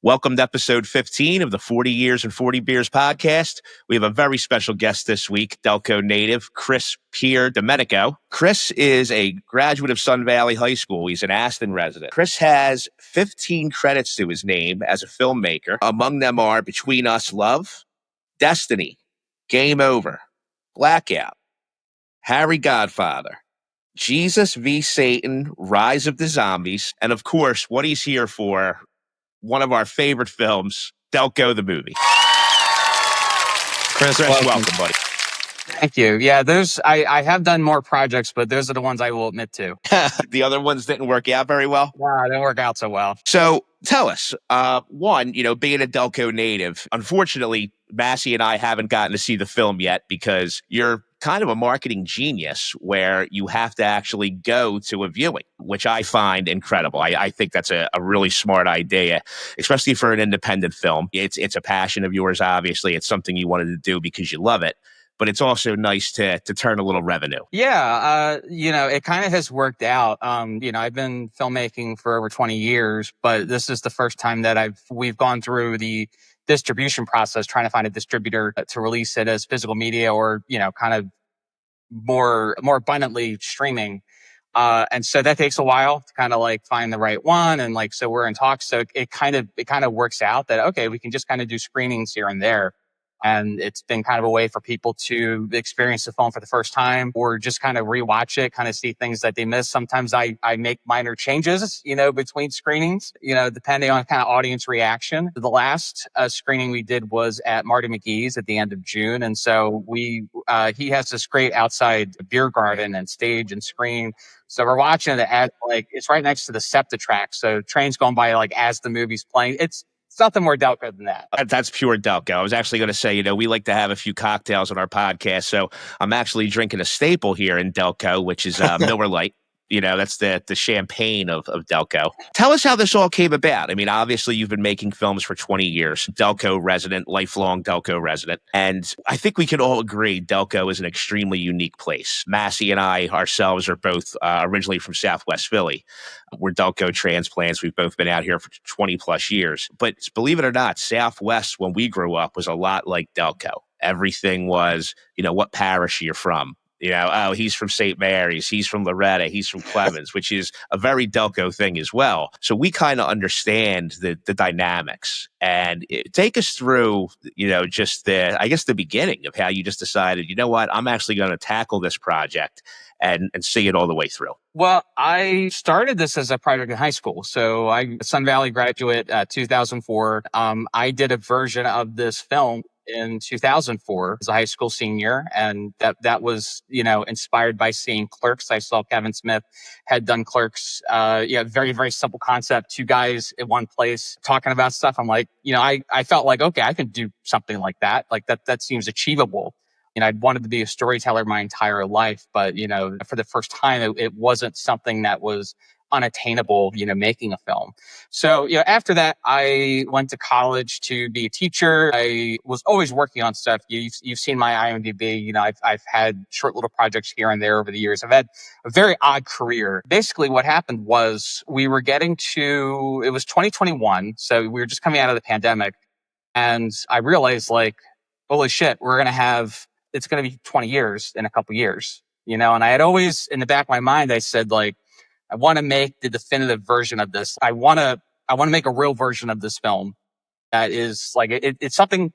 Welcome to episode 15 of the 40 Years and 40 Beers podcast. We have a very special guest this week, Delco native Chris Pierdomenico. Chris is a graduate of Sun Valley High School. He's an Aston resident. Chris has 15 credits to his name as a filmmaker. Among them are Between Us Love, Destiny, Game Over, Blackout, Harry Godfather, Jesus v. Satan, Rise of the Zombies, and of course, what he's here for, one of our favorite films, Delco the Movie. Chris, welcome, buddy. Thank you. Yeah, I have done more projects, but those are the ones I will admit to. The other ones didn't work out very well? No, they didn't work out so well. So tell us, one, being a Delco native, unfortunately, Massey and I haven't gotten to see the film yet because you're kind of a marketing genius where you have to actually go to a viewing, which I find incredible. I think that's a really smart idea, especially for an independent film. It's a passion of yours, obviously. It's something you wanted to do because you love it. But it's also nice to turn a little revenue. Yeah, it kind of has worked out. I've been filmmaking for over 20 years, but this is the first time that we've gone through the distribution process, trying to find a distributor to release it as physical media or, kind of more abundantly streaming. And so that takes a while to kind of like find the right one. And so we're in talks. So it kind of works out that, okay, we can just kind of do screenings here and there. And it's been kind of a way for people to experience the film for the first time or just kind of rewatch it, kind of see things that they missed. Sometimes I make minor changes, between screenings, depending on kind of audience reaction. The last screening we did was at Marty McGee's at the end of June. And so he has this great outside beer garden and stage and screen. So we're watching it at it's right next to the SEPTA track. So trains going by as the movie's playing. It's nothing more Delco than that. That's pure Delco. I was actually going to say, we like to have a few cocktails on our podcast. So I'm actually drinking a staple here in Delco, which is Miller Lite. That's the champagne of Delco. Tell us how this all came about. I mean, obviously, you've been making films for 20 years. Delco resident, lifelong Delco resident. And I think we can all agree Delco is an extremely unique place. Massey and I ourselves are both originally from Southwest Philly. We're Delco transplants. We've both been out here for 20 plus years. But believe it or not, Southwest, when we grew up, was a lot like Delco. Everything was, what parish you're from. He's from St. Mary's, he's from Loretta, he's from Clemens, which is a very Delco thing as well. So we kind of understand the dynamics. And take us through, just the beginning of how you just decided, I'm actually going to tackle this project and see it all the way through. Well, I started this as a project in high school. So I'm a Sun Valley graduate, 2004. I did a version of this film in 2004 as a high school senior. And that was, inspired by seeing Clerks. I saw Kevin Smith had done Clerks. Very, very simple concept. Two guys in one place talking about stuff. I'm like, I felt like, okay, I can do something like that. That seems achievable. I'd wanted to be a storyteller my entire life, but, for the first time, it wasn't something that was unattainable, making a film. So, after that, I went to college to be a teacher. I was always working on stuff. You've seen my IMDb. I've had short little projects here and there over the years. I've had a very odd career. Basically, what happened was it was 2021. So we were just coming out of the pandemic. And I realized holy shit, it's going to be 20 years in a couple years, and I had always in the back of my mind, I said, I want to make the definitive version of this. I want to make a real version of this film that is it's something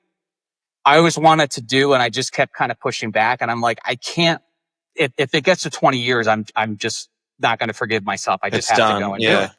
I always wanted to do. And I just kept kind of pushing back. And I'm like, I can't, if it gets to 20 years, I'm just not going to forgive myself. I just have to go and do it.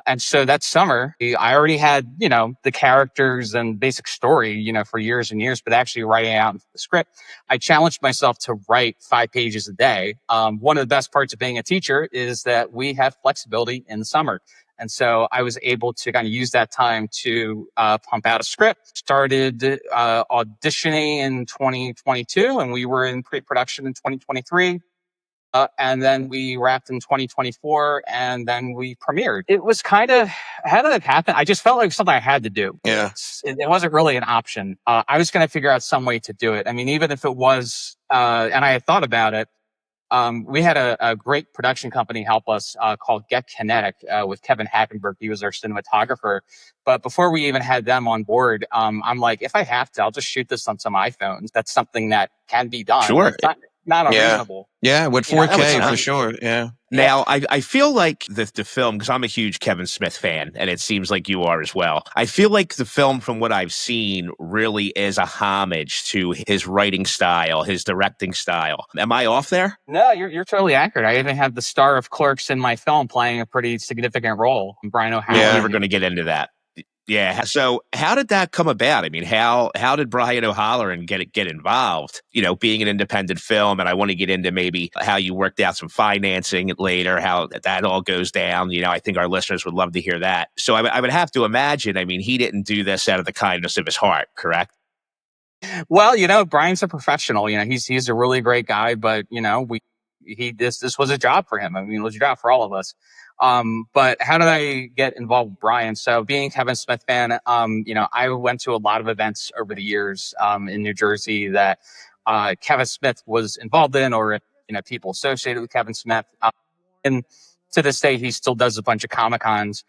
And so that summer, I already had, the characters and basic story, for years and years, but actually writing out the script, I challenged myself to write 5 pages a day. One of the best parts of being a teacher is that we have flexibility in the summer. And so I was able to kind of use that time to pump out a script, started auditioning in 2022, and we were in pre-production in 2023. And then we wrapped in 2024, and then we premiered. It was how did it happen? I just felt like something I had to do. Yeah. It wasn't really an option. I was going to figure out some way to do it. I mean, even if it was, and I had thought about it, We had a great production company help us called Get Kinetic with Kevin Hackenberg. He was our cinematographer. But before we even had them on board, I'm like, if I have to, I'll just shoot this on some iPhones. That's something that can be done. Sure. It's not unreasonable. Yeah, with You know, 4K not. for sure. Yeah. Now, I feel like the film, because I'm a huge Kevin Smith fan, and it seems like you are as well. I feel like the film, from what I've seen, really is a homage to his writing style, his directing style. Am I off there? No, you're totally accurate. I even have the star of Clerks in my film playing a pretty significant role, Brian O'Halloran. Yeah, we were going to get into that. Yeah. So how did that come about? I mean, how did Brian O'Halloran get involved? You know, being an independent film, and I want to get into maybe how you worked out some financing later, how that all goes down. You know, I think our listeners would love to hear that. So I would have to imagine, I mean, he didn't do this out of the kindness of his heart, correct? Well, you know, Brian's a professional. You know, he's a really great guy, but you know, this was a job for him. I mean, it was a job for all of us. But how did I get involved with Brian? So being a Kevin Smith fan, you know, I went to a lot of events over the years in New Jersey that Kevin Smith was involved in, or you know, people associated with Kevin Smith. And to this day, he still does a bunch of Comic-Cons.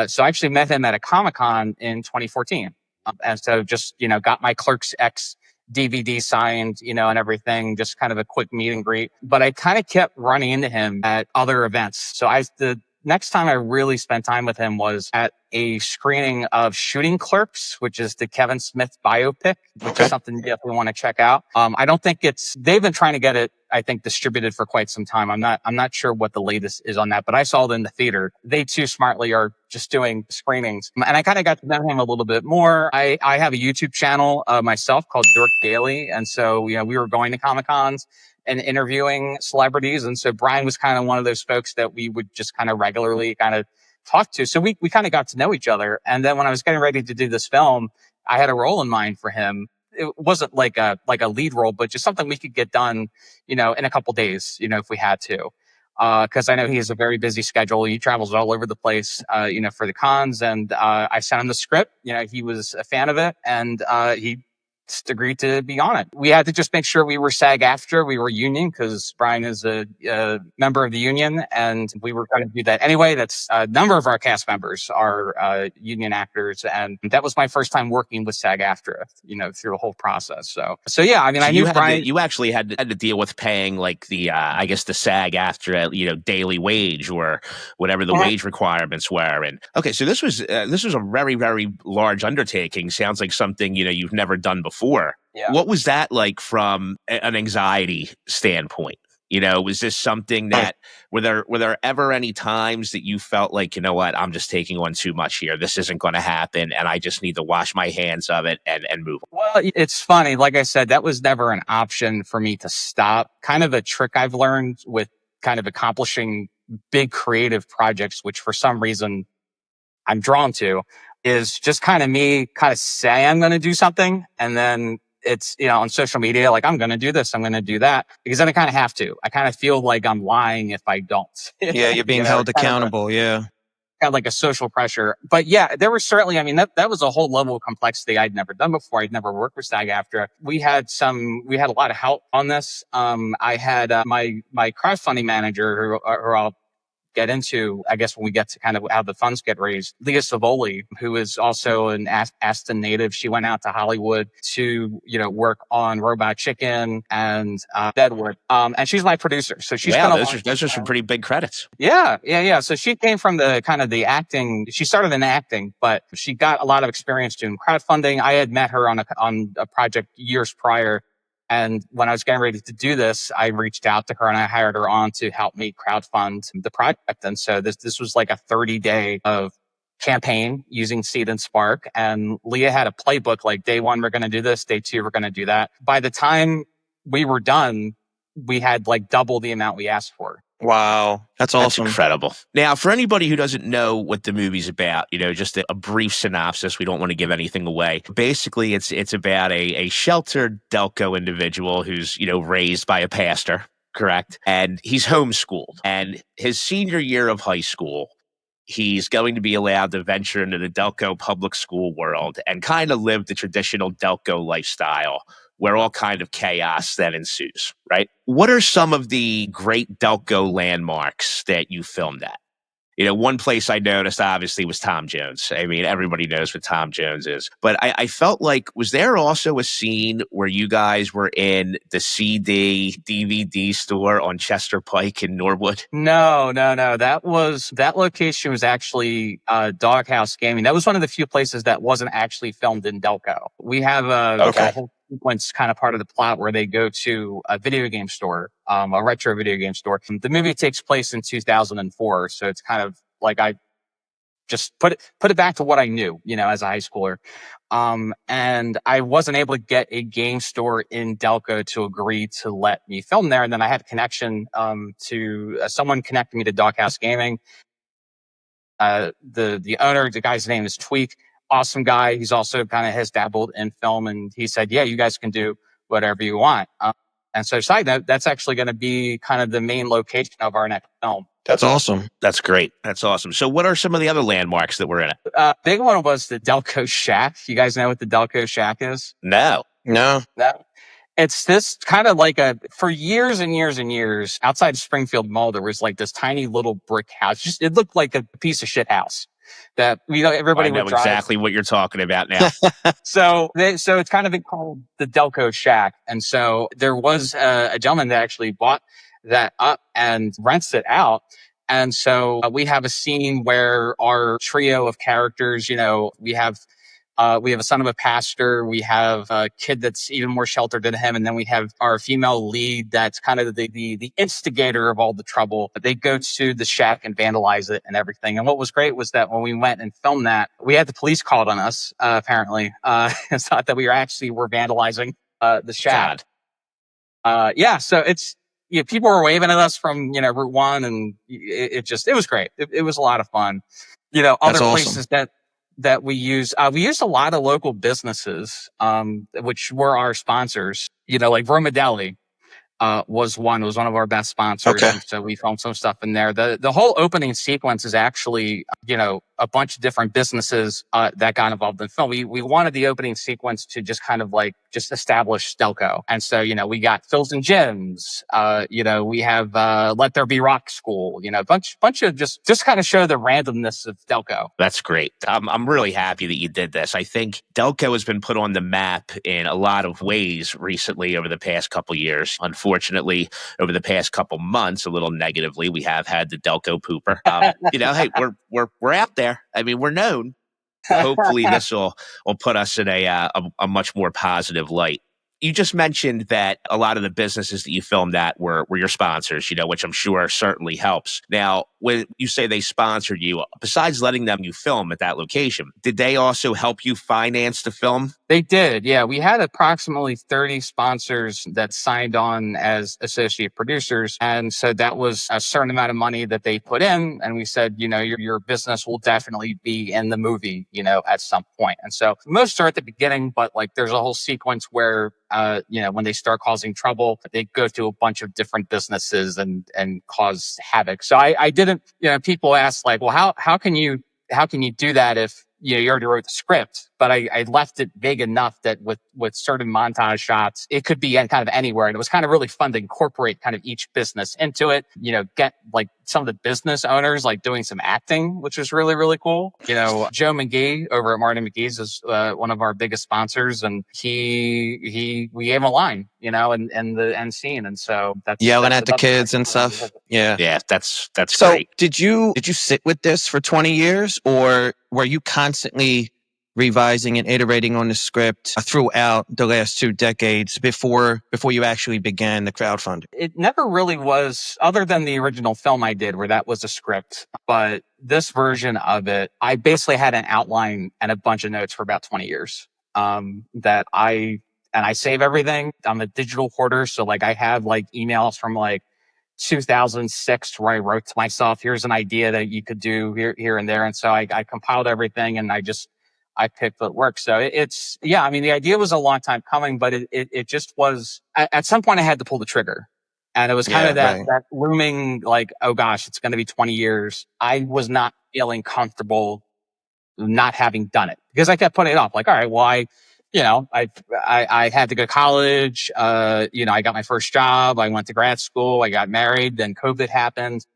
So I actually met him at a Comic-Con in 2014. And so just, you know, got my Clerks X DVD signed, you know, and everything, just kind of a quick meet and greet. But I kind of kept running into him at other events. So the next time I really spent time with him was at a screening of Shooting Clerks, which is the Kevin Smith biopic, which is something you definitely want to check out. I don't think they've been trying to get it, I think, distributed for quite some time. I'm not sure what the latest is on that, but I saw it in the theater. They too smartly are just doing screenings. And I kind of got to know him a little bit more. I have a YouTube channel myself called Dork Daily. And so, you know, we were going to Comic-Cons and interviewing celebrities. And so Brian was kind of one of those folks that we would just kind of regularly kind of talk to. So we kind of got to know each other. And then when I was getting ready to do this film, I had a role in mind for him. It wasn't like a lead role, but just something we could get done, you know, in a couple days, you know, if we had to. Cause I know he has a very busy schedule. He travels all over the place, you know, for the cons. And, I sent him the script, you know, he was a fan of it, and, he just agreed to be on it. We had to just make sure we were SAG-AFTRA, we were union, because Brian is a member of the union, and we were going to do that anyway. That's a number of our cast members are union actors, and that was my first time working with SAG-AFTRA, you know, through the whole process. So yeah, I mean, So I knew Brian. You actually had to deal with paying like the I guess the SAG-AFTRA, you know, daily wage or whatever the wage requirements were. And okay, so this was a very, very large undertaking. Sounds like something, you know, you've never done before. Yeah. What was that like from an anxiety standpoint? You know, was this something that were there ever any times that you felt like, you know what, I'm just taking on too much here. This isn't going to happen, and I just need to wash my hands of it and move on? Well, it's funny. Like I said, that was never an option for me to stop. Kind of a trick I've learned with kind of accomplishing big creative projects, which for some reason I'm drawn to, is just kind of me kind of say I'm going to do something, and then it's, you know, on social media, like, I'm going to do this, I'm going to do that, because then I kind of have to. I kind of feel like I'm lying if I don't. Yeah, you're being held accountable. Yeah. Kind of like a social pressure. But yeah, there was certainly, I mean, that was a whole level of complexity I'd never done before. I'd never worked with SAG-AFTRA. We had a lot of help on this. I had my crowdfunding manager, who I'll get into, I guess, when we get to kind of how the funds get raised. Leah Savoli, who is also an Aston native. She went out to Hollywood to, you know, work on Robot Chicken and Deadwood. And she's my producer. So she's those are some pretty big credits. Yeah. So she came from the kind of the acting. She started in acting, but she got a lot of experience doing crowdfunding. I had met her on a project years prior. And when I was getting ready to do this, I reached out to her and I hired her on to help me crowdfund the project. And so this was like a 30-day of campaign using Seed and Spark. And Leah had a playbook, like, day one, we're going to do this. Day two, we're going to do that. By the time we were done, we had like double the amount we asked for. Wow. That's awesome. That's incredible. Now, for anybody who doesn't know what the movie's about, you know, just a brief synopsis. We don't want to give anything away. Basically, it's about a sheltered Delco individual who's, you know, raised by a pastor, correct? And he's homeschooled. And his senior year of high school, he's going to be allowed to venture into the Delco public school world and kind of live the traditional Delco lifestyle where all kind of chaos then ensues, right? What are some of the great Delco landmarks that you filmed at? One place I noticed obviously was Tom Jones. I mean, everybody knows what Tom Jones is. But I felt like, was there also a scene where you guys were in the CD, DVD store on Chester Pike in Norwood? No. That location was actually Doghouse Gaming. That was one of the few places that wasn't actually filmed in Delco. We have a whole sequence kind of part of the plot where they go to a video game store, a retro video game store. The movie takes place in 2004, so it's kind of like I just put it back to what I knew, as a high schooler. And I wasn't able to get a game store in Delco to agree to let me film there. And then I had a connection to someone connected me to Doghouse Gaming. The owner, the guy's name is Tweak. Awesome guy. He's also kind of has dabbled in film, and he said, "Yeah, you guys can do whatever you want." And so, side note, that's actually going to be kind of the main location of our next film. That's awesome. That's great. That's awesome. So, what are some of the other landmarks that were in it? Big one was the Delco Shack. You guys know what the Delco Shack is? No. It's this kind of like for years and years and years outside Springfield Mall, there was like this tiny little brick house. It looked like a piece of shit house that, everybody would drive. I know exactly what you're talking about now. So it's kind of been called the Delco Shack. And so there was a gentleman that actually bought that up and rents it out. And so we have a scene where our trio of characters, we have a son of a pastor. We have a kid that's even more sheltered than him. And then we have our female lead that's kind of the instigator of all the trouble. They go to the shack and vandalize it and everything. And what was great was that when we went and filmed that, we had the police called on us, apparently. It's not that we were vandalizing the shack. So it's, people were waving at us from, Route 1, and it was great. It was a lot of fun. Other places that we used a lot of local businesses, which were our sponsors, like Romadelli, was one of our best sponsors. Okay. And so we filmed some stuff in there. The whole opening sequence is actually, a bunch of different businesses, that got involved in the film. We wanted the opening sequence to just kind of like just establish Delco. And so, we got Phil's and Jim's, we have, Let There Be Rock School, bunch of just kind of show the randomness of Delco. That's great. I'm really happy that you did this. I think Delco has been put on the map in a lot of ways recently over the past couple years. Unfortunately, over the past couple months, a little negatively, we have had the Delco pooper. Hey, we're out there. I mean, we're known. Hopefully, this will put us in a much more positive light. You just mentioned that a lot of the businesses that you filmed at were your sponsors, which I'm sure certainly helps. Now, when you say they sponsored you, besides letting them you film at that location, did they also help you finance the film? They did, yeah. We had approximately 30 sponsors that signed on as associate producers. And so that was a certain amount of money that they put in. And we said, your business will definitely be in the movie, at some point. And so most are at the beginning, but like there's a whole sequence where, when they start causing trouble, they go to a bunch of different businesses and cause havoc. So I didn't, people ask like, well, how can you do that if, you already wrote the script? But I left it vague enough that with certain montage shots, it could be kind of anywhere. And it was kind of really fun to incorporate kind of each business into it, get like some of the business owners like doing some acting, which was really, really cool. Joe McGee over at Martin McGee's is one of our biggest sponsors, and we gave him a line, in the end scene. And so that's yelling at the kids and stuff. Yeah, that's so great. Did you sit with this for 20 years, or were you constantly revising and iterating on the script throughout the last 2 decades before you actually began the crowdfunding? It never really was, other than the original film I did where that was a script. But this version of it, I basically had an outline and a bunch of notes for about 20 years. That I save everything. I'm a digital hoarder. So like I have like emails from like 2006 where I wrote to myself, here's an idea that you could do here and there. And so I compiled everything and I picked what works. So the idea was a long time coming, but it just was, at some point I had to pull the trigger. And it was kind of that looming, like, oh gosh, it's going to be 20 years. I was not feeling comfortable not having done it because I kept putting it off. Like, all right, well, I had to go to college. I got my first job. I went to grad school. I got married. Then COVID happened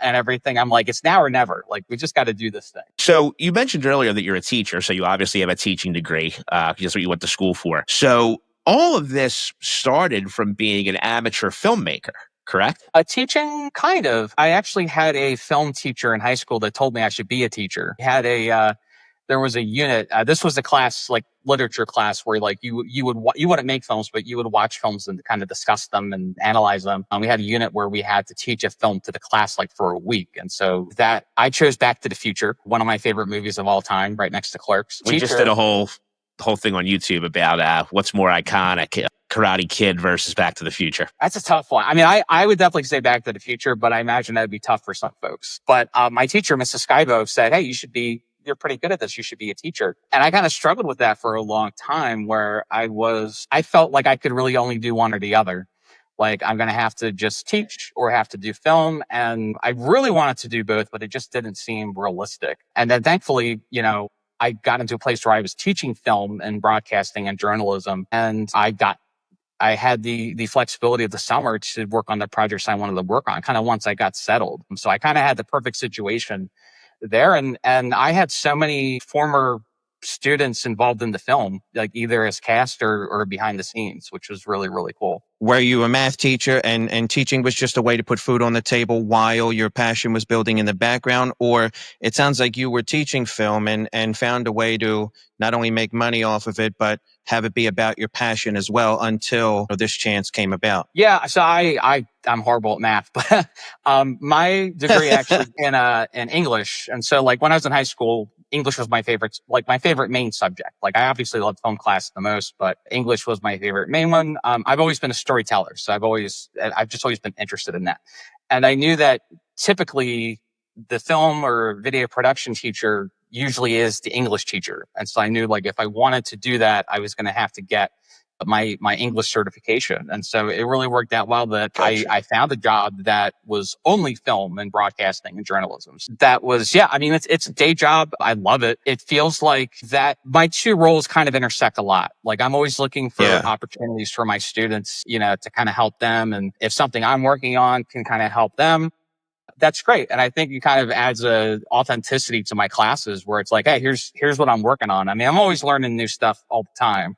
and everything. I'm like, it's now or never. Like, we just got to do this thing. So you mentioned earlier that you're a teacher, so you obviously have a teaching degree. That's what you went to school for. So all of this started from being an amateur filmmaker, correct? Teaching, kind of. I actually had a film teacher in high school that told me I should be a teacher. There was a unit. This was a class, like literature class, where like you wouldn't make films, but you would watch films and kind of discuss them and analyze them. We had a unit where we had to teach a film to the class like for a week, and so that I chose Back to the Future, one of my favorite movies of all time, right next to Clerks. We just did a whole thing on YouTube about what's more iconic. Karate Kid versus Back to the Future. That's a tough one. I mean, I would definitely say Back to the Future, but I imagine that would be tough for some folks. But my teacher, Mrs. Skybo, said, hey, you're pretty good at this. You should be a teacher. And I kind of struggled with that for a long time, where I felt like I could really only do one or the other. Like, I'm going to have to just teach or have to do film. And I really wanted to do both, but it just didn't seem realistic. And then thankfully, I got into a place where I was teaching film and broadcasting and journalism. And I had the flexibility of the summer to work on the projects I wanted to work on kind of once I got settled. So I kind of had the perfect situation there. And I had so many former students involved in the film, like either as cast or behind the scenes, which was really, really cool. Were you a math teacher and teaching was just a way to put food on the table while your passion was building in the background? Or it sounds like you were teaching film and found a way to not only make money off of it, but have it be about your passion as well until this chance came about. Yeah. So I'm horrible at math, but my degree actually in English. And so like when I was in high school, English was my favorite main subject. Like, I obviously loved film class the most, but English was my favorite main one. I've always been a storyteller, so I've just always been interested in that. And I knew that typically the film or video production teacher usually is the English teacher. And so I knew, like, if I wanted to do that, I was going to have to get my English certification. And so it really worked out well that gotcha. I found a job that was only film and broadcasting and journalism. That was, I mean, it's a day job. I love it. It feels like that my two roles kind of intersect a lot. Like, I'm always looking for opportunities for my students, to kind of help them. And if something I'm working on can kind of help them, that's great. And I think it kind of adds a authenticity to my classes where it's like, hey, here's what I'm working on. I mean, I'm always learning new stuff all the time.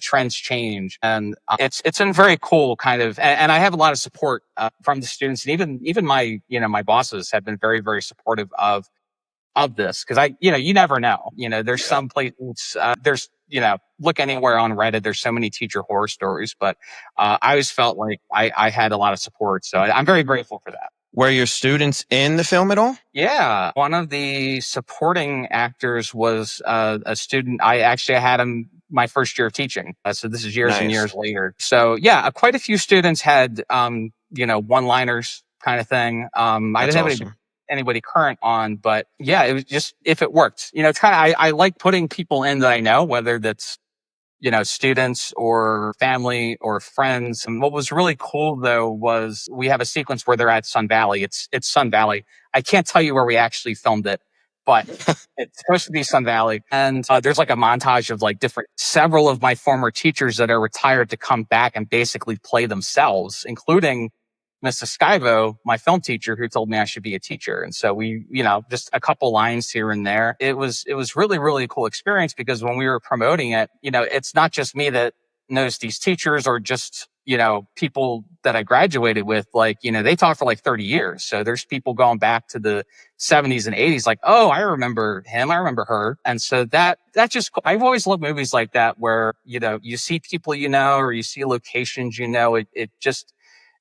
Trends change, and it's been very cool kind of, and I have a lot of support from the students, and even my, my bosses have been very, very supportive of this. Cause you never know, there's some places, look anywhere on Reddit, there's so many teacher horror stories, but I always felt like I had a lot of support. So I'm very grateful for that. Were your students in the film at all? Yeah. One of the supporting actors was a student. I had him my first year of teaching. So this is years and years later. So quite a few students had, one-liners kind of thing. I didn't have anybody current on, but it was just, if it worked, it's kind of, I like putting people in that I know, whether that's, students or family or friends. And what was really cool though was we have a sequence where they're at Sun Valley. It's Sun Valley. I can't tell you where we actually filmed it, but it's supposed to be Sun Valley. And there's like a montage of like several of my former teachers that are retired to come back and basically play themselves, including Mrs. Skybo, my film teacher, who told me I should be a teacher. And so we, just a couple lines here and there. It was really, really a cool experience because when we were promoting it, it's not just me that knows these teachers or just, people that I graduated with, like, they taught for like 30 years. So there's people going back to the 70s and 80s, like, oh, I remember him. I remember her. And so that just, I've always loved movies like that where, you see people, or you see locations, it just,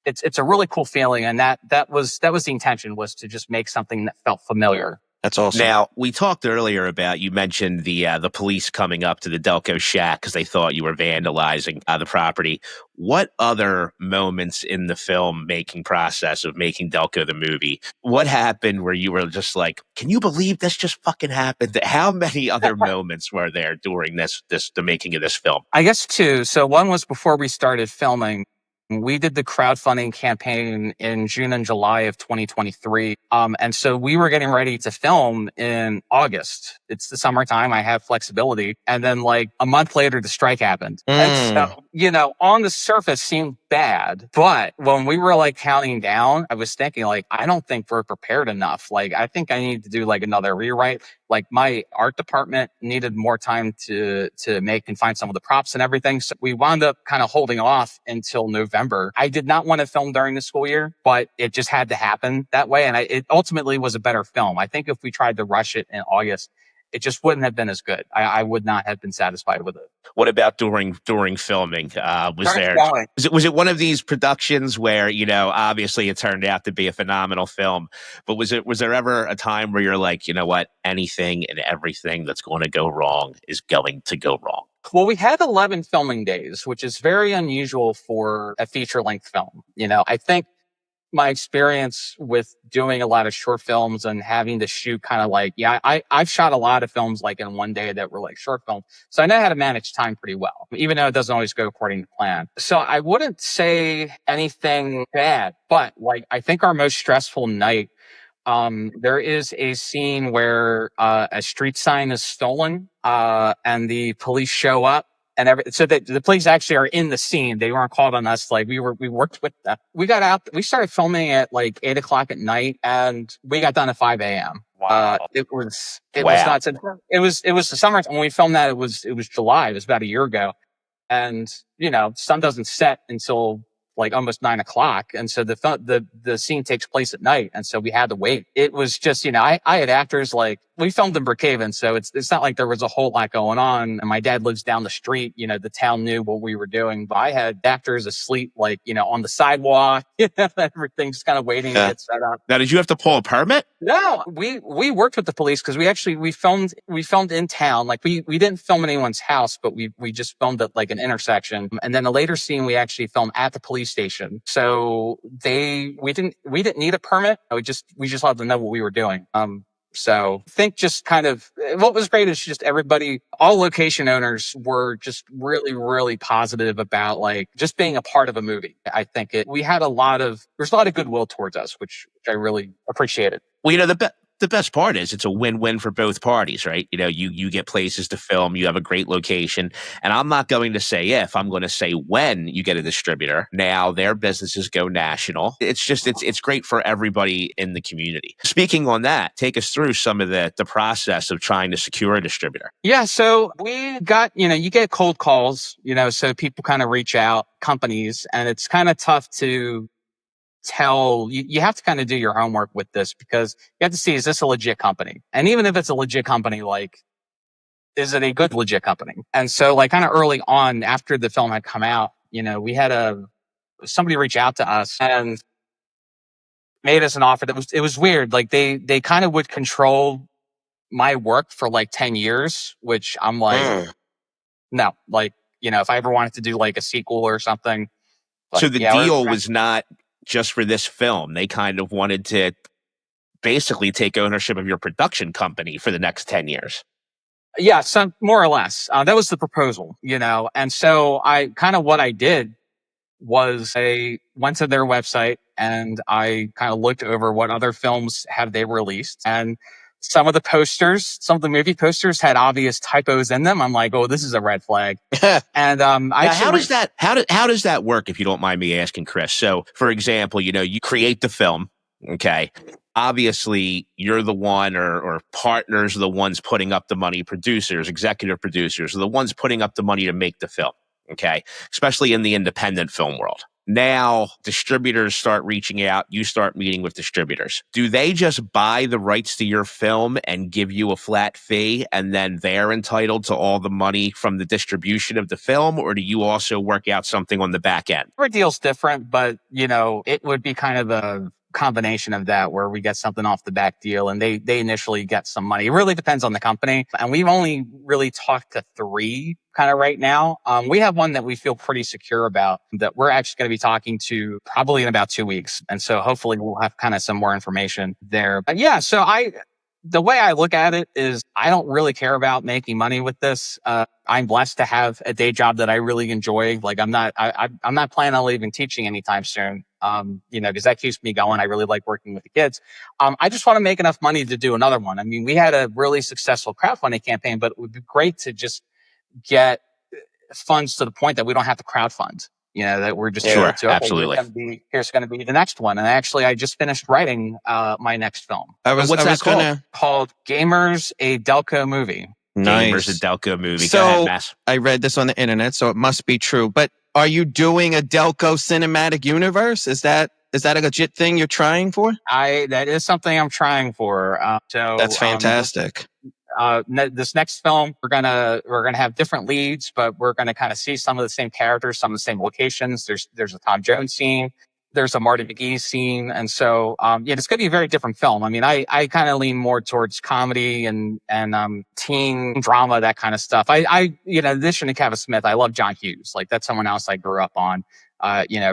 it's a really cool feeling. And that was the intention, was to just make something that felt familiar. That's awesome. Now, we talked earlier about, you mentioned the police coming up to the Delco shack because they thought you were vandalizing the property. What other moments in the film making process of making Delco the movie, what happened where you were just like, can you believe this just fucking happened? How many other moments were there during the making of this film? I guess two. So one was before we started filming. We did the crowdfunding campaign in June and July of 2023. And so we were getting ready to film in August. It's the summertime. I have flexibility. And then like a month later, the strike happened. And so, on the surface seemed bad. But when we were like counting down, I was thinking like, I don't think we're prepared enough. Like, I think I need to do like another rewrite. Like my art department needed more time to make and find some of the props and everything. So we wound up kind of holding off until November. I did not want to film during the school year, but it just had to happen that way. And it ultimately was a better film. I think if we tried to rush it in August, it just wouldn't have been as good. I would not have been satisfied with it. What about during filming? Was it one of these productions where, obviously it turned out to be a phenomenal film, but was there ever a time where you're like, you know what, anything and everything that's going to go wrong is going to go wrong? Well, we had 11 filming days, which is very unusual for a feature-length film. I think my experience with doing a lot of short films and having to shoot kind of like, I've shot a lot of films like in one day that were like short films. So I know how to manage time pretty well, even though it doesn't always go according to plan. So I wouldn't say anything bad, but like, I think our most stressful night, there is a scene where a street sign is stolen and the police show up. So the police actually are in the scene. They weren't called on us. Like we worked with them. We got out. We started filming at like 8:00 at night, and we got done at 5 a.m. Wow. It was nuts. It was the summer when we filmed that. It was July. It was about a year ago, and sun doesn't set until like almost 9 o'clock. And so the scene takes place at night. And so we had to wait. It was just, I had actors like, we filmed in Brookhaven. So it's not like there was a whole lot going on. And my dad lives down the street. The town knew what we were doing, but I had actors asleep, like, on the sidewalk, everything's kind of waiting to get set up. Now, did you have to pull a permit? No, we worked with the police because we filmed in town. Like we didn't film anyone's house, but we just filmed at like an intersection. And then a later scene, we actually filmed at the police station. So we didn't need a permit. We just let them know what we were doing. So I think just kind of what was great is just everybody, all location owners were just really, really positive about like just being a part of a movie. I think there's a lot of goodwill towards us, which I really appreciated. Well, the best part is it's a win-win for both parties, right? You get places to film, you have a great location, and I'm not going to say if, I'm going to say when you get a distributor. Now their businesses go national. It's great for everybody in the community. Speaking on that, take us through some of the process of trying to secure a distributor. Yeah, so we got, you get cold calls, so people kind of reach out, companies, and it's kind of tough to tell. You have to kind of do your homework with this because you have to see, is this a legit company? And even if it's a legit company, like, is it a good legit company? And so like kind of early on after the film had come out, we had somebody reach out to us and made us an offer it was weird. Like they kind of would control my work for like 10 years, which I'm like, no, like, if I ever wanted to do like a sequel or something. Like, so the deal was not just for this film. They kind of wanted to basically take ownership of your production company for the next 10 years. Yeah, so more or less. That was the proposal, And so what I did was I went to their website and I kind of looked over what other films have they released. And some of the movie posters had obvious typos in them. I'm like, oh, this is a red flag. And how does that work, if you don't mind me asking, Chris? So, for example, you create the film, okay? Obviously, you're the one, or partners are the ones putting up the money. Producers, executive producers are the ones putting up the money to make the film, okay? Especially in the independent film world. Now, distributors start reaching out. You start meeting with distributors. Do they just buy the rights to your film and give you a flat fee, and then they're entitled to all the money from the distribution of the film? Or do you also work out something on the back end? Every deal's different, but, it would be kind of a combination of that where we get something off the back deal and they initially get some money. It really depends on the company. And we've only really talked to 3 kind of right now. We have one that we feel pretty secure about that we're actually going to be talking to probably in about 2 weeks. And so hopefully we'll have kind of some more information there. But yeah, so the way I look at it is I don't really care about making money with this. I'm blessed to have a day job that I really enjoy. Like I'm not planning on leaving teaching anytime soon. Because that keeps me going. I really like working with the kids. I just want to make enough money to do another one. I mean, we had a really successful crowdfunding campaign, but it would be great to just get funds to the point that we don't have to crowdfund. That we're just able to, okay, absolutely. Here's going to be the next one. And actually, I just finished writing my next film. What's that called? Called Gamers, a Delco Movie. Nice. Gamers, a Delco Movie. So, go ahead, Mass. I read this on the internet, so it must be true. But are you doing a Delco Cinematic Universe? Is that a legit thing you're trying for? That is something I'm trying for. So that's fantastic. This next film, we're gonna have different leads, but we're gonna kind of see some of the same characters, some of the same locations. There's a Tom Jones scene, there's a Marty McGee scene, and so it's gonna be a very different film. I mean, I kind of lean more towards comedy and teen drama, that kind of stuff. In addition to Kevin Smith, I love John Hughes. Like that's someone else I grew up on.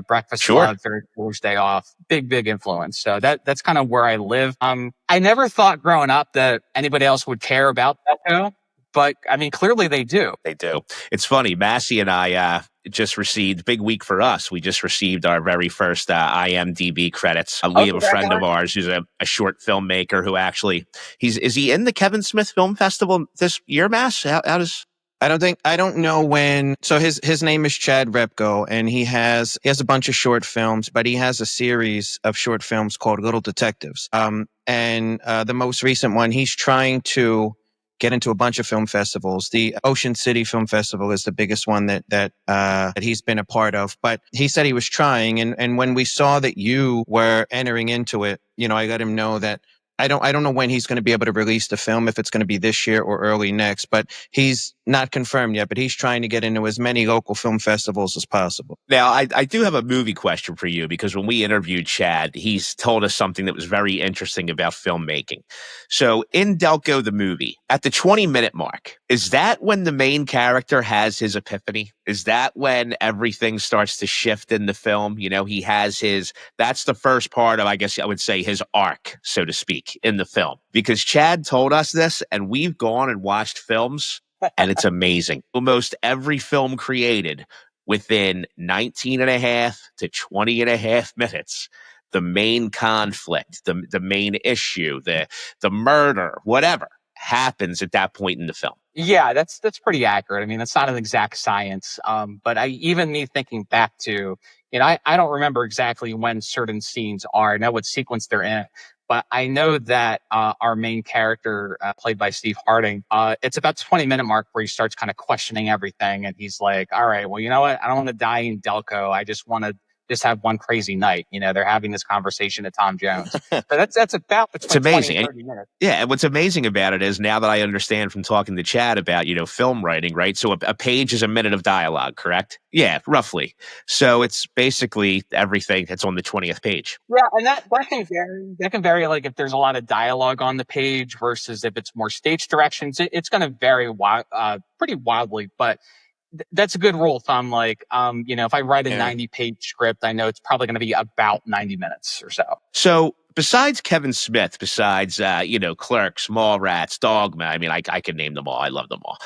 Breakfast Club, 3rd Day Off, big influence. So that's kind of where I live. I never thought growing up that anybody else would care about that, but I mean, clearly they do. They do. It's funny. Massey and I just received, big week for us. We just received our very first IMDb credits. We have a friend of ours who's a short filmmaker who actually, is he in the Kevin Smith Film Festival this year, Mass? How does... I don't know when. So his name is Chad Repko, and he has a bunch of short films, but he has a series of short films called Little Detectives. And the most recent one, he's trying to get into a bunch of film festivals. The Ocean City Film Festival is the biggest one that he's been a part of. But he said he was trying, and when we saw that you were entering into it, I let him know that I don't know when he's going to be able to release the film, if it's going to be this year or early next, but he's not confirmed yet, but he's trying to get into as many local film festivals as possible. Now, I do have a movie question for you, because when we interviewed Chad, he's told us something that was very interesting about filmmaking. So in Delco the Movie, at the 20-minute mark, is that when the main character has his epiphany? Is that when everything starts to shift in the film? He has that's the first part of, I guess I would say, his arc, so to speak, in the film. Because Chad told us this, and we've gone and watched films, and it's amazing. Almost every film created within 19 and a half to 20 and a half minutes, the main conflict, the main issue, the murder, whatever, happens at that point in the film. Yeah, that's pretty accurate. I mean, it's not an exact science. But even me thinking back to, I don't remember exactly when certain scenes are. I know what sequence they're in. But I know that our main character, played by Steve Harding, it's about the 20-minute mark where he starts kind of questioning everything. And he's like, all right, well, you know what? I don't want to die in Delco. I just want to just have one crazy night. They're having this conversation at Tom Jones. So that's about it's amazing. 20, 30 minutes. Yeah, and what's amazing about it is, now that I understand from talking to Chad about, film writing, right? So a page is a minute of dialogue, correct? Yeah, roughly. So it's basically everything that's on the 20th page. Yeah, and that can vary. That can vary, like if there's a lot of dialogue on the page versus if it's more stage directions. It's going to vary pretty wildly, but that's a good rule of thumb. Like, if I write a 90-page script, I know it's probably going to be about 90 minutes or so. So besides Kevin Smith, besides, Clerks, Mallrats, Dogma, I mean, I could name them all. I love them all.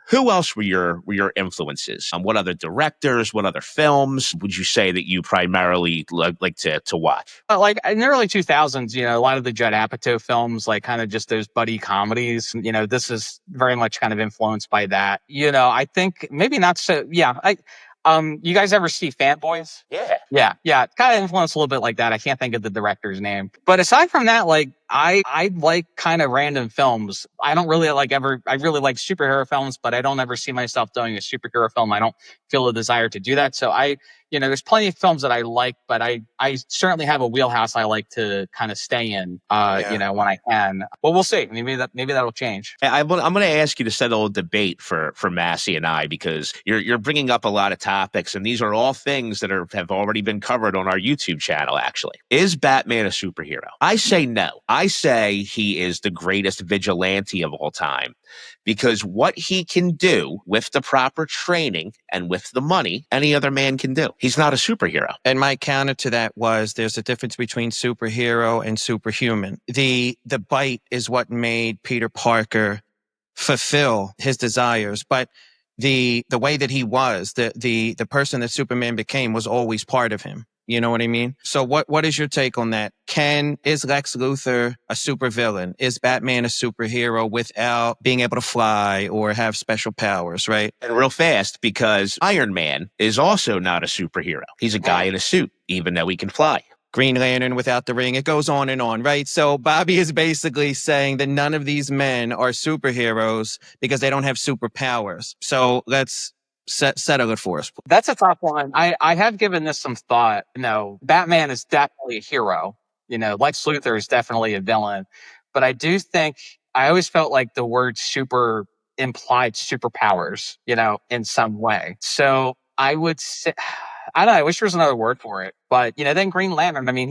Who else were your influences? What other directors, what other films would you say that you primarily like to watch? Like in the early 2000s, a lot of the Judd Apatow films, like kind of just those buddy comedies, this is very much kind of influenced by that. I think maybe not so. Yeah. You guys ever see Fanboys? Yeah. Kind of influenced a little bit like that. I can't think of the director's name. But aside from that, like I like kind of random films. I don't really I really like superhero films, but I don't ever see myself doing a superhero film. I don't feel a desire to do that. So there's plenty of films that I like, but I certainly have a wheelhouse I like to kind of stay in, when I can. Well, we'll see. Maybe that'll change. I'm going to ask you to settle a debate for Massey and I, because you're bringing up a lot of topics, and these are all things that have already been covered on our YouTube channel, actually. Is Batman a superhero? I say no. I say he is the greatest vigilante of all time because what he can do with the proper training and with the money, any other man can do. He's not a superhero. And my counter to that was there's a difference between superhero and superhuman. The bite is what made Peter Parker fulfill his desires, but the way that he was, the person that Superman became was always part of him. You know what I mean? So what is your take on that? Is Lex Luthor a supervillain? Is Batman a superhero without being able to fly or have special powers, right? And real fast, because Iron Man is also not a superhero. He's a guy in a suit, even though he can fly. Green Lantern without the ring. It goes on, right? So Bobby is basically saying that none of these men are superheroes because they don't have superpowers. So let's settle it for us. That's a tough one. I have given this some thought. Batman is definitely a hero. Lex Luthor is definitely a villain. But I do think, I always felt like the word super implied superpowers, in some way. So I would say, I don't know, I wish there was another word for it. But, then Green Lantern, I mean,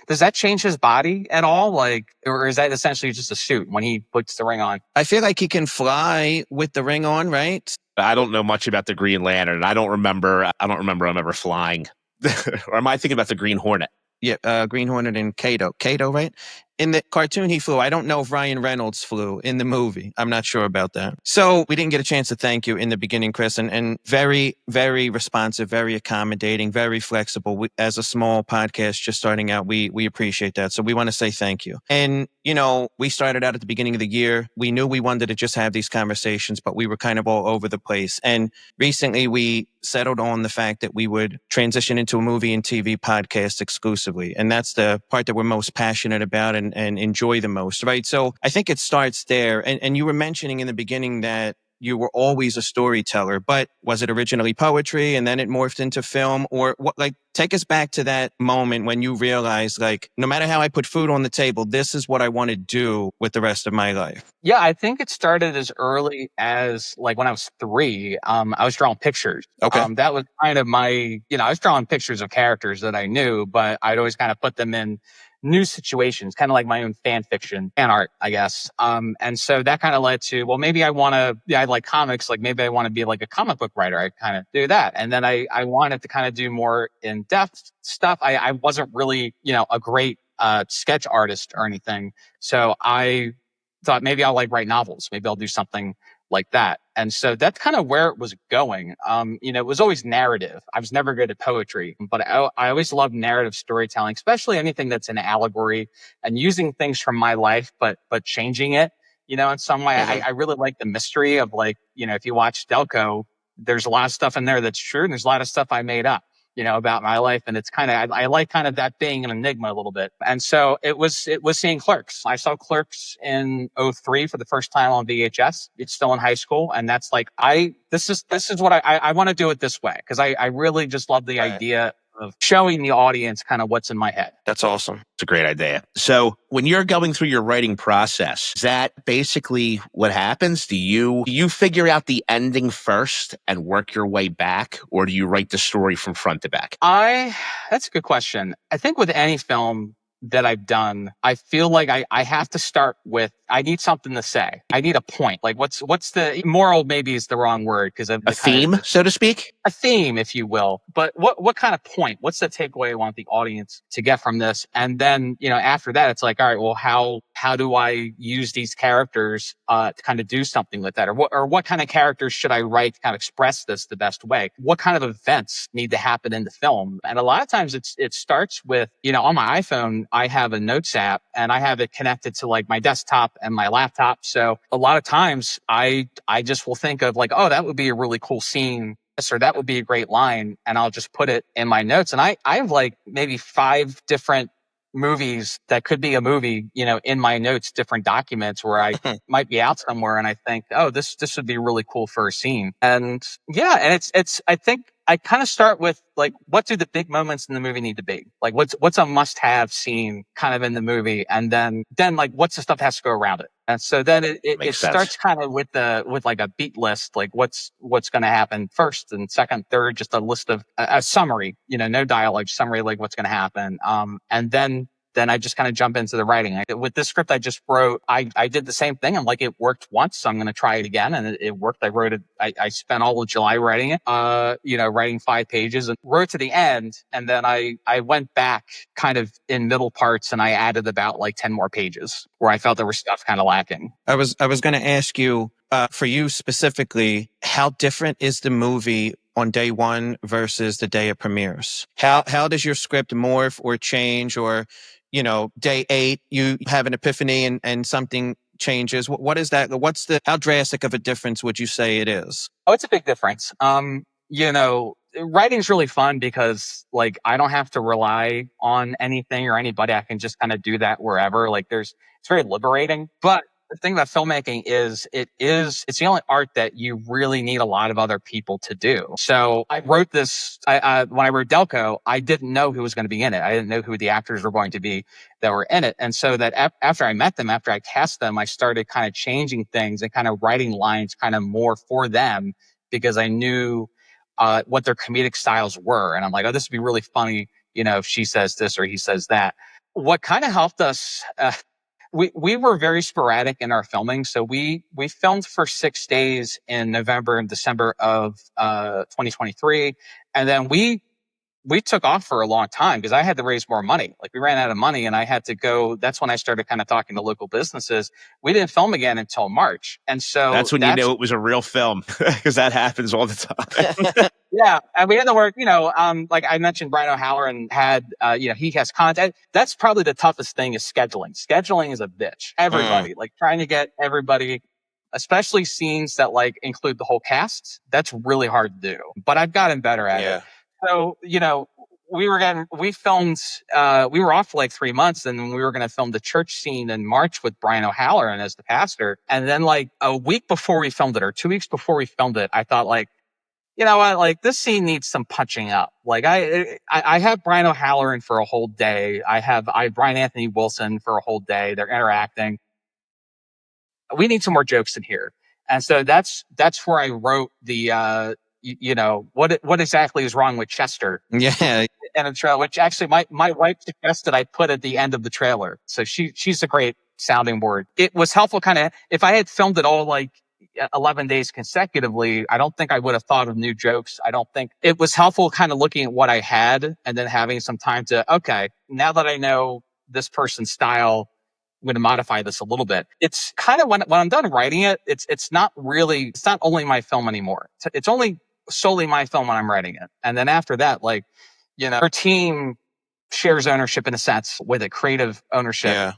does that change his body at all? Or is that essentially just a suit when he puts the ring on? I feel like he can fly with the ring on, right? I don't know much about the Green Lantern. I don't remember him ever flying. Or am I thinking about the Green Hornet? Yeah, Green Hornet and Kato, right? In the cartoon, he flew. I don't know if Ryan Reynolds flew in the movie. I'm not sure about that. So we didn't get a chance to thank you in the beginning, Chris, and very, very responsive, very accommodating, very flexible. As a small podcast just starting out, we appreciate that. So we want to say thank you. And, we started out at the beginning of the year. We knew we wanted to just have these conversations, but we were kind of all over the place. And recently we settled on the fact that we would transition into a movie and TV podcast exclusively. And that's the part that we're most passionate about and enjoy the most, right? So I think it starts there. And you were mentioning in the beginning that you were always a storyteller, but was it originally poetry and then it morphed into film? Or what? Take us back to that moment when you realized, no matter how I put food on the table, this is what I want to do with the rest of my life. Yeah, I think it started as early as when I was 3. I was drawing pictures. Okay. That was kind of my, I was drawing pictures of characters that I knew, but I'd always kind of put them in new situations, kind of like my own fan fiction, fan art, I guess. And so that kind of led to, well, maybe I like comics, maybe I want to be like a comic book writer. I kind of do that. And then I wanted to kind of do more in-depth stuff. I wasn't really, a great sketch artist or anything. So I thought maybe I'll write novels. Maybe I'll do something like that. And so that's kind of where it was going. It was always narrative. I was never good at poetry, but I always loved narrative storytelling, especially anything that's an allegory and using things from my life, but changing it, in some way. I really like the mystery of if you watch Delco, there's a lot of stuff in there that's true. And there's a lot of stuff I made up, about my life. And it's kind of, I like kind of that being an enigma a little bit. And so it was seeing Clerks. I saw Clerks in 2003 for the first time on VHS. It's still in high school. And that's this is what I want to do it this way. Cause I really just love the idea of showing the audience kind of what's in my head. That's awesome. It's a great idea. So when you're going through your writing process, is that basically what happens? Do you figure out the ending first and work your way back, or do you write the story from front to back? That's a good question. I think with any film that I've done, I feel like I have to start with, I need something to say. I need a point. What's the moral, maybe is the wrong word, because a theme, so to speak? A theme, if you will. But what kind of point? What's the takeaway I want the audience to get from this? And then, after that, it's all right, well, how do I use these characters to kind of do something with that? Or what kind of characters should I write to kind of express this the best way? What kind of events need to happen in the film? And a lot of times it starts with, on my iPhone, I have a notes app and I have it connected to my desktop and my laptop. So a lot of times I just will think of oh, that would be a really cool scene, or that would be a great line. And I'll just put it in my notes. And I have maybe 5 different movies that could be a movie, in my notes, different documents where I might be out somewhere and I think, oh, this would be really cool for a scene. And yeah, and it's, I think I kind of start with what do the big moments in the movie need to be? What's a must-have scene kind of in the movie? And then what's the stuff that has to go around it? And so then it starts kind of with a beat list, what's going to happen first and second, third, just a list of a summary, no dialogue, summary, what's going to happen. And then then I just kind of jump into the writing. With this script I just wrote, I did the same thing. I'm like, it worked once, so I'm going to try it again. And it worked. I wrote it. I spent all of July writing it, writing 5 pages and wrote to the end. And then I went back kind of in middle parts and I added about like 10 more pages where I felt there was stuff kind of lacking. I was going to ask you, for you specifically, how different is the movie on day one versus the day it premieres? How does your script morph or change, or, day 8, you have an epiphany and something changes? What is that? How drastic of a difference would you say it is? Oh, it's a big difference. Writing's really fun because like I don't have to rely on anything or anybody. I can just kind of do that wherever. It's very liberating. But the thing about filmmaking is it's the only art that you really need a lot of other people to do. So I wrote this, when I wrote Delco, I didn't know who was going to be in it. I didn't know who the actors were going to be that were in it. And so that after I met them, after I cast them, I started kind of changing things and kind of writing lines kind of more for them because I knew what their comedic styles were. And I'm like, oh, this would be really funny, if she says this or he says that. What kind of helped us, we were very sporadic in our filming. So we filmed for 6 days in November and December of 2023. And then we took off for a long time because I had to raise more money. Like we ran out of money and I had to go. That's when I started kind of talking to local businesses. We didn't film again until March. And so that's when you knew it was a real film because that happens all the time. Yeah. And we had to work, like I mentioned, Brian O'Halloran had, he has content. That's probably the toughest thing is scheduling. Scheduling is a bitch. Everybody, like trying to get everybody, especially scenes that like include the whole cast. That's really hard to do, but I've gotten better at it. So, we filmed, we were off for like 3 months and we were going to film the church scene in March with Brian O'Halloran as the pastor. And then like a week before we filmed it or 2 weeks before we filmed it, I thought like, you know what, like this scene needs some punching up. Like I have Brian O'Halloran for a whole day. I have Brian Anthony Wilson for a whole day. They're interacting. We need some more jokes in here. And so that's where I wrote the, what exactly is wrong with Chester? Yeah. And a trailer, which actually my wife suggested I put at the end of the trailer. So she's a great sounding board. It was helpful kind of, if I had filmed it all like 11 days consecutively, I don't think I would have thought of new jokes. I don't think it was helpful kind of looking at what I had and then having some time to, okay, now that I know this person's style, I'm going to modify this a little bit. It's kind of when I'm done writing it, it's not only my film anymore. It's only solely my film when I'm writing it. And then after that, like, our team shares ownership in a sense with a creative ownership. Yeah.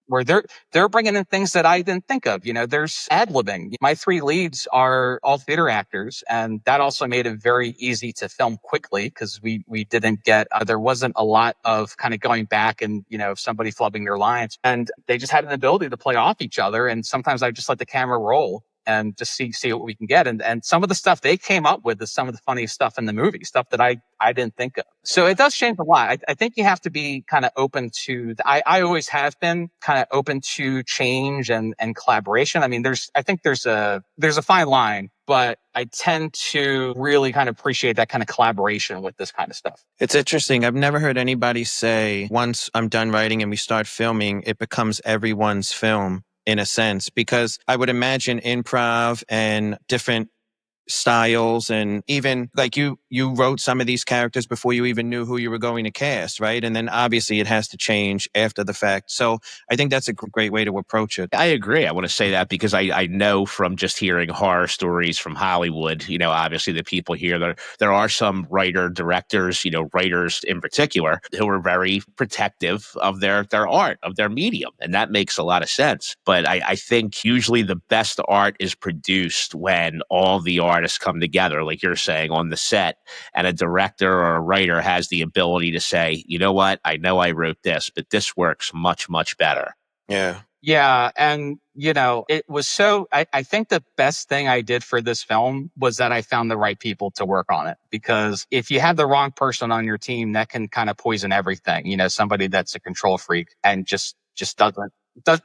Where they're bringing in things that I didn't think of. There's ad-libbing. My 3 leads are all theater actors, and that also made it very easy to film quickly because we didn't get there wasn't a lot of kind of going back and somebody flubbing their lines, and they just had an ability to play off each other. And sometimes I just let the camera roll and just see what we can get. And some of the stuff they came up with is some of the funniest stuff in the movie, stuff that I didn't think of. So it does change a lot. I think you have to be kind of open to, I always have been kind of open to change and collaboration. I mean, I think there's a fine line, but I tend to really kind of appreciate that kind of collaboration with this kind of stuff. It's interesting. I've never heard anybody say, once I'm done writing and we start filming, it becomes everyone's film. In a sense, because I would imagine improv and different styles, and even like you wrote some of these characters before you even knew who you were going to cast, right? And then obviously it has to change after the fact. So I think that's a great way to approach it. I agree. I want to say that because I know from just hearing horror stories from Hollywood, obviously the people here, there are some directors, writers in particular, who are very protective of their art, of their medium. And that makes a lot of sense. But I think usually the best art is produced when all the artists come together, like you're saying, on the set, and a director or a writer has the ability to say, you know what, I know I wrote this, but this works much, much better. Yeah. Yeah. And, it was I think the best thing I did for this film was that I found the right people to work on it. Because if you have the wrong person on your team, that can kind of poison everything. Somebody that's a control freak and just doesn't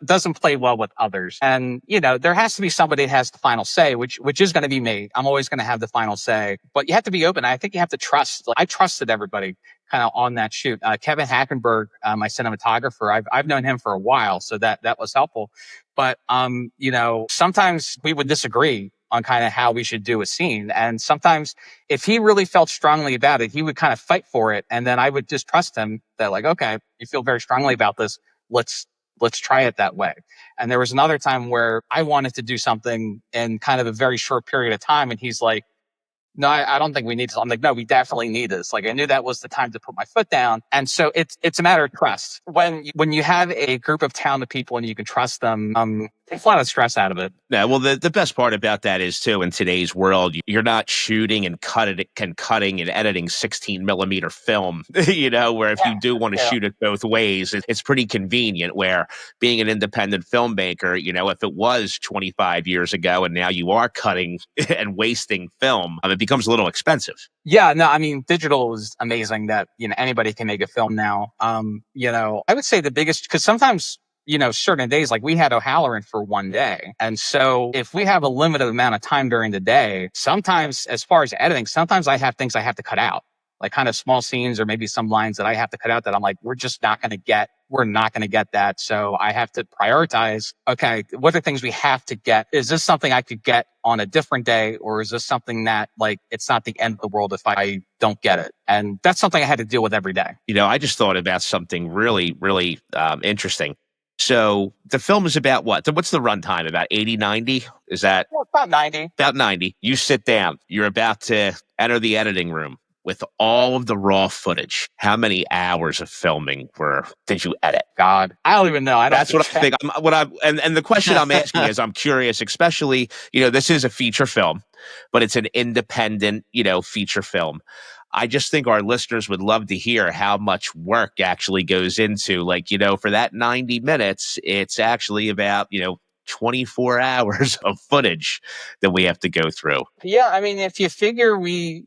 doesn't play well with others. And, there has to be somebody that has the final say, which is going to be me. I'm always going to have the final say, but you have to be open. I think you have to trust. Like, I trusted everybody kind of on that shoot. Kevin Hackenberg, my cinematographer, I've known him for a while, so that was helpful. But, sometimes we would disagree on kind of how we should do a scene. And sometimes if he really felt strongly about it, he would kind of fight for it. And then I would just trust him that, like, okay, you feel very strongly about this. Let's try it that way. And there was another time where I wanted to do something in kind of a very short period of time. And he's like, no, I don't think we need to. I'm like, no, we definitely need this. Like, I knew that was the time to put my foot down. And so it's a matter of trust. When you have a group of talented people and you can trust them, takes a lot of stress out of it. Yeah, well, the best part about that is, too, in today's world, you're not shooting and cutting and editing 16 millimeter film, where if you do want to shoot it both ways, it's pretty convenient. Where being an independent filmmaker, if it was 25 years ago and now you are cutting and wasting film, it becomes a little expensive. Yeah, no, I mean, digital is amazing that, anybody can make a film now. I would say the biggest, because sometimes, certain days, like we had O'Halloran for one day. And so if we have a limited amount of time during the day, sometimes as far as editing, sometimes I have things I have to cut out, like kind of small scenes or maybe some lines that I have to cut out that I'm like, we're not going to get that. So I have to prioritize, okay, what are things we have to get? Is this something I could get on a different day? Or is this something that, like, it's not the end of the world if I don't get it? And that's something I had to deal with every day. I just thought about something really, really interesting. So the film is about what? What's the runtime? About 80, 90? Is that? Well, about 90. About 90. You sit down. You're about to enter the editing room with all of the raw footage. How many hours of filming did you edit? God, I don't even know. That's what I think. And the question I'm asking is, I'm curious, especially, this is a feature film, but it's an independent, feature film. I just think our listeners would love to hear how much work actually goes into, like, for that 90 minutes, it's actually about, 24 hours of footage that we have to go through. Yeah, I mean, if you figure we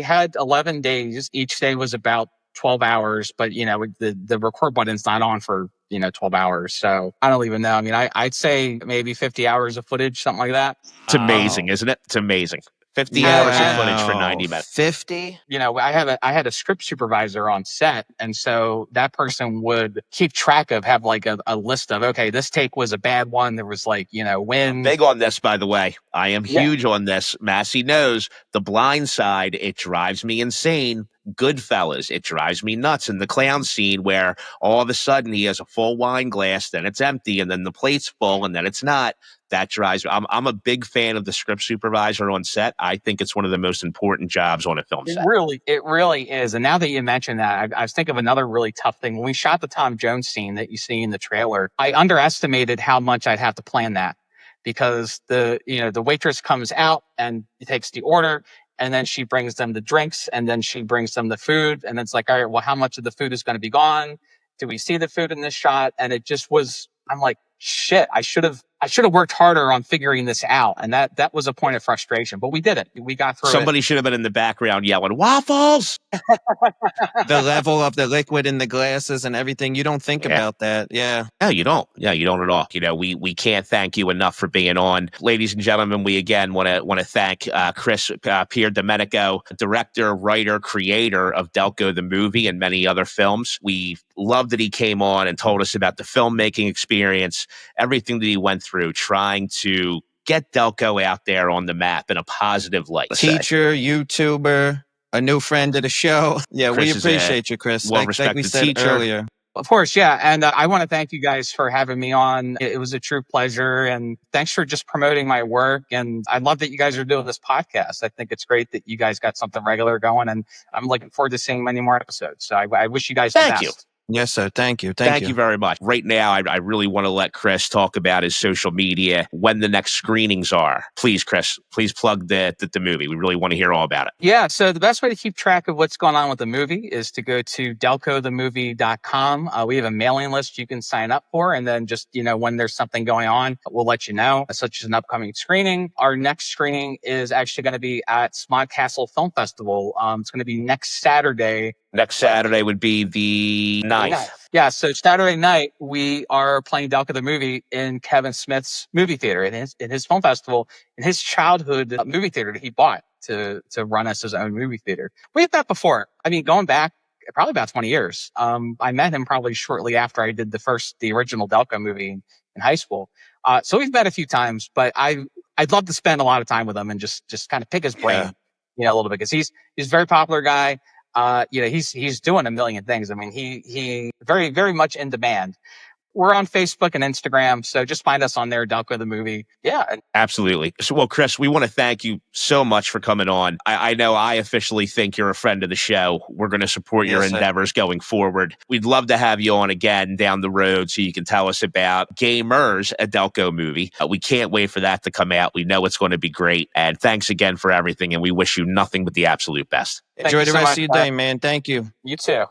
had 11 days, each day was about 12 hours, but the record button's not on for 12 hours. So I don't even know. I mean, I'd say maybe 50 hours of footage, something like that. It's amazing, isn't it? It's amazing. 50 hours of footage for 90 minutes. 50? I had a script supervisor on set. And so that person would keep track of, have like a list of, okay, this take was a bad one. There was like, wind. I'm big on this, by the way. I am huge on this. Massey knows The Blind Side. It drives me insane. Goodfellas, it drives me nuts in the clown scene where all of a sudden he has a full wine glass, then it's empty, and then the plate's full, and then it's not. That drives me. I'm a big fan of the script supervisor on set. I think it's one of the most important jobs on a film set. It really is. And now that you mention that, I was thinking of another really tough thing. When we shot the Tom Jones scene that you see in the trailer, I underestimated how much I'd have to plan that, because the waitress comes out and takes the order, and then she brings them the drinks, and then she brings them the food, and it's like, all right, well, how much of the food is going to be gone? Do we see the food in this shot? And it just was, I'm like, shit, I should have worked harder on figuring this out. And that was a point of frustration, but we did it. We got through Somebody should have been in the background yelling, waffles! The level of the liquid in the glasses and everything. You don't think about that. Yeah. No, you don't. Yeah, you don't at all. We can't thank you enough for being on. Ladies and gentlemen, we again want to thank Chris Pierdomenico, director, writer, creator of Delco the Movie and many other films. We love that he came on and told us about the filmmaking experience, everything that he went through trying to get Delco out there on the map in a positive light. Teacher, YouTuber, a new friend of the show. Yeah, Chris we appreciate you, Chris. Well-respected like we said teacher. earlier. Of course, yeah. And I want to thank you guys for having me on. It was a true pleasure. And thanks for just promoting my work. And I love that you guys are doing this podcast. I think it's great that you guys got something regular going. And I'm looking forward to seeing many more episodes. So I wish you guys the best. Thank you. Yes, sir. Thank you. Thank you very much. Right now, I really want to let Chris talk about his social media, when the next screenings are. Please, Chris, please plug the movie. We really want to hear all about it. Yeah, so the best way to keep track of what's going on with the movie is to go to delcothemovie.com. We have a mailing list you can sign up for, and then just, when there's something going on, we'll let you know, such as an upcoming screening. Our next screening is actually going to be at Smod Castle Film Festival. It's going to be next Saturday, Next Saturday would be the 9th. Yeah, so Saturday night we are playing Delco the Movie in Kevin Smith's movie theater in his film festival, in his childhood movie theater that he bought to run as his own movie theater. We've met before. I mean, going back probably about 20 years. I met him probably shortly after I did the original Delco movie in high school. So we've met a few times, but I'd love to spend a lot of time with him and just kind of pick his brain, a little bit, because he's a very popular guy. He's doing a million things. I mean, he very, very much in demand. We're on Facebook and Instagram, so just find us on there, Delco the Movie. Yeah. Absolutely. So, well, Chris, we want to thank you so much for coming on. I know I officially think you're a friend of the show. We're going to support your endeavors going forward. We'd love to have you on again down the road so you can tell us about Gamers, a Delco movie. We can't wait for that to come out. We know it's going to be great. And thanks again for everything, and we wish you nothing but the absolute best. Enjoy the rest of your day, man. Thank you. You too.